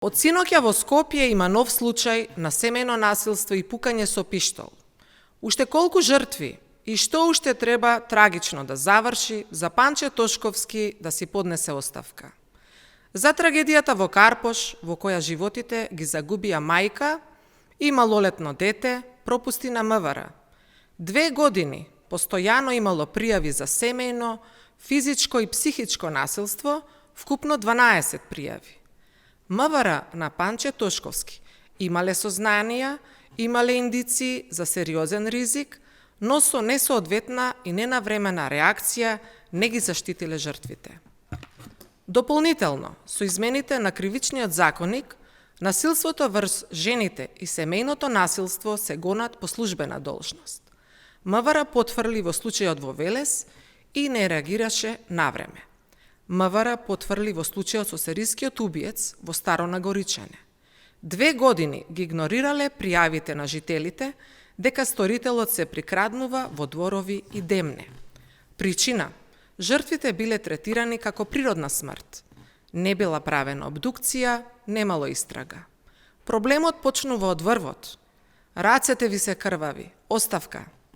Од синоќа во Скопје има нов случај на семејно насилство и пукање со пиштол. Уште колку жртви и што уште треба трагично да заврши за Панче Тошковски да си поднесе оставка. За трагедијата во Карпош, во која животите ги загубија мајка и малолетно дете, пропусти на МВР. 2 години постојано имало пријави за семејно, физичко и психичко насилство, вкупно 12 пријави. МВР на Панче Тошковски имале сознанија, имале индиции за сериозен ризик, но со несоодветна и ненавремена реакција не ги заштитиле жртвите. Дополнително, со измените на Кривичниот законник, насилството врз жените и семејното насилство се гонат по службена должност. МВР потврли во случајот во Велес и не реагираше навреме. МВР потврли во случајот со серискиот убиец во Старо Нагоричане. 2 години ги игнорирале пријавите на жителите дека сторителот се прикраднува во дворови и Демне. Причина: жртвите биле третирани како природна смрт. Не била правена обдукција, немало истрага. Проблемот почнува од врвот. Рацете ви се крвави. Оставка.